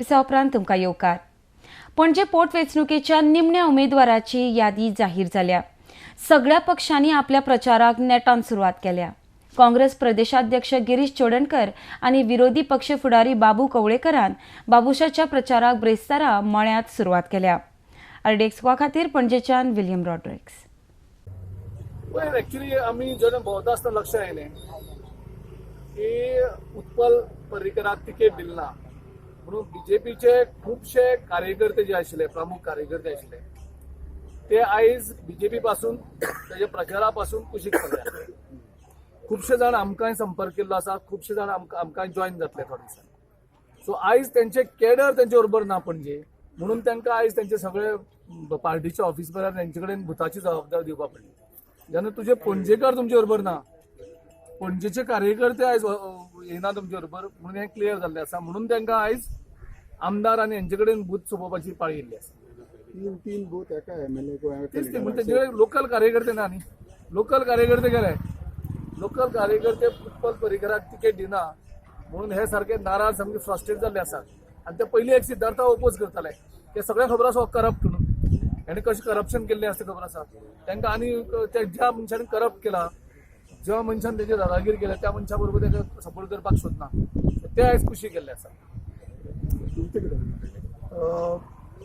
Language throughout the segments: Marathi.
विसा उपरांत तुमकां येवकार. पणजे पोटवेंचणुकेच्या निमण्या उमेदवाराची यादी जाहीर जाल्या. सगळ्या पक्षांनी आपल्या प्रचाराक नेटान सुरवात केल्या. काँग्रेस प्रदेशाध्यक्ष गिरीश चोडणकर आणि विरोधी पक्ष फुडारी बाबू कवळेकरान बाबुशाच्या प्रचाराक ब्रेस्तारा मळ्यांत सुरवात केल्या. अर्डेक्सवा खातीर पणजेच्यान विलियम रॉड्रिक्स. एक्चुअली आम्ही जेन्ना भोंवता आसतना लक्षात आयलें की उत्पल पर्रीकराक तिकेट दिलना म्हणून बीजेपीचे खुबशे कार्यकर्ते जे आशिल्ले, प्रमुख कार्यकर्ते आशिल्ले, ते आयज बीजेपी पासून त्याच्या प्रचारा पासून कुशीक पडल्या. खुबशे जाण आमकांय संपर्क केल्लो आसा, खुबशे जाण आमकां जॉइन जातले थोडे दिसांनी. सो आयज तेंचे कॅडर तेंचे बरोबर ना पणजे, म्हणून तांकां आयज तेंचे सगळे पार्टीच्या ऑफिसरांनी तेंचे कडेन भुताची जबाबदारी दिवपाक पडली. जेन्ना तुजे पणजेकार तुमचे बरोबर ना, पणजेचे कार्यकर्ते आयज येना तुमचे बरोबर, म्हणून हें क्लियर जाल्लें आसा. म्हणून तांकां आयज आमदार आनी हेंचे कडेन बूथ सोंपोवपाची पाळी येयल्ली आसा. तीन बूथ एका एमएलए तेंचे लोकल कार्यकर्ते ना न्ही. लोकल कार्यकर्ते गेले, लोकल कार्यकर्ते उत्पल पर्रीकराक तिकेट दिना म्हणून हे सारखे नाराज, सामके फ्रस्ट्रेट जाल्ले आसात. आनी ते पयलीं एक सिद्धार्था ओपोज करताले. ते सगळ्यांक खबर आसा करप्ट म्हणून, हेणे कशें करप्शन केल्लें आसा खबर आसा तांकां. आनी ज्या मनशांनी करप्ट केला, ज्या मनशान तेजे दादागिरी केल्या, त्या मनशा बरोबर ताका सपोर्ट करपाक सोदना, ते आयज खुशी केल्ले आसा.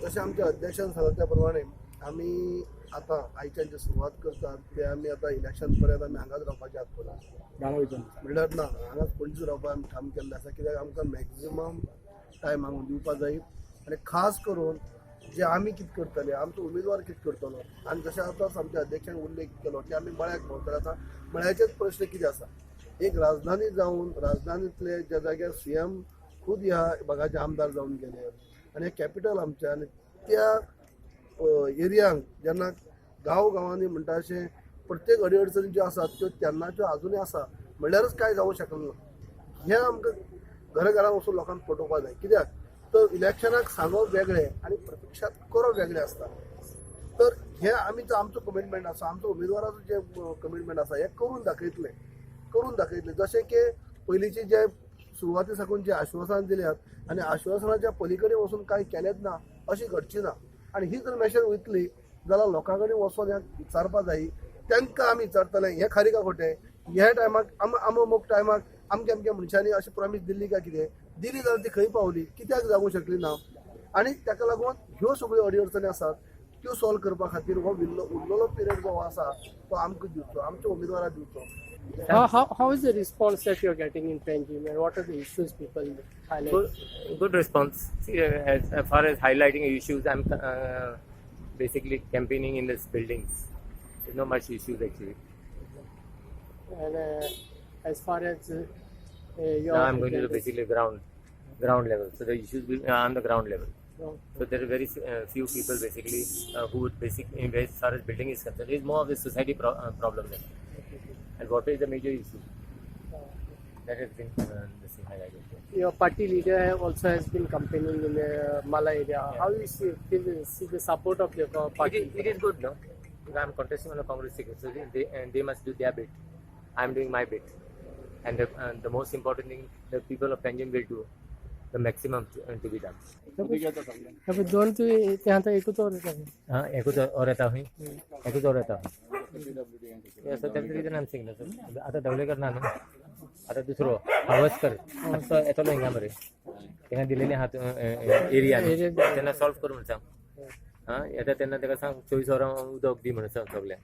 जशें आमच्या अध्यक्षान सांगला त्या प्रमाणे आमी आतां आयच्यान जे सुरवात करतात ते आमी आतां इलेक्शन पर्यंत आमी हांगाच रावपाचे आसात पळय. म्हणल्यार ना, हांगाच पणजेच रावपाक आमी काम केल्लें आसा. कित्याक आमकां मॅक्झिमम टायम हांगा दिवपाक जाय. आनी खास करून जे आमी कितें करतले, आमचो उमेदवार कितें करतलो. आनी जशें आतां आमच्या अध्यक्षान उल्लेख केलो की आमी मळ्याक भोंवतले. आतां मळ्याचेच प्रश्न कितें आसा, एक राजधानी जावन राजधानींतले ज्या जाग्यार सीएम खुद ह्या भागाचे आमदार जावन गेले आनी कॅपिटल आमच्या, आनी त्या एरियांक जेन्ना गांवांनी म्हणटा अशें प्रत्येक अडचणी ज्यो आसात त्यो तेन्नाच्यो आजुनूय आसा, म्हणल्यारच काय जावं शकना. हें आमकां घराघरांत वचून लोकांक पटोवपाक जाय. कित्याक तर इलेक्शनाक सांगप वेगळें आनी प्रत्यक्षात करप वेगळें आसता. तर हें आमचो कमिटमेंट आसा, आमचो उमेदवाराचो जे कमिटमेंट आसा हें करून दाखयतले. जशें की पयलींचे जे सुरवाती साकून जे आश्वासन दिल्यात आनी आश्वासनाच्या पलीकडे वचून कांय केलेंच ना अशी घडची ना. आनी ही जर मॅसेज वयतली जाल्यार लोकां कडेन वचून ह्या विचारपाक जाय. तांकां आमी विचारतले हें खरें काय खोटें, ह्या टायमाक अमूक टायमाक अमक्या मनशांनी अशी प्रॉमिस दिल्ली काय कितें दिली जाल्यार ती खंय पावली, कित्याक जावंक शकली ना. आनी ताका लागून ह्यो सगळ्यो अडचणी आसात त्यो सॉल्व करपा खातीर हो उरलेलो पिरियड जो आसा तो आमकां दिवचो, आमच्या उमेदवाराक दिवचो. How is the response that you're getting in Panjim, and what are the issues people highlight? Good response. See, as far as highlighting issues, I'm basically campaigning in these buildings. There's not much issues actually. And as far as your Now I'm going to the basically ground level. So the issues will on the ground level. So there are very few people basically who would basically, as far as building is concerned, it's more of a society problem then. And what is the major issue? That has been highlighted. Your party leader also has been campaigning in the Mala area. How you see the support of your party? It is good, no? Because I'm contesting on a Congress ticket, so they must do their bit. I'm doing my bit, and the most important thing, the people of Panjim will do the maximum to be done. अबे दोन तो यहाँ तक एक और रहता है. हाँ, एक और रहता हूँ. या सध्या तरी नाम सिंग ना आता दवलेकर ना आता दुसरो हवसकर असं येतलो हिंगा मरे तेंगा दिलेले हात एरिया त्यांना सॉल्व करून सांग. हां येता तेन्ना ताका सांग 24 वरां उदक दी म्हणून सांग सगळ्या.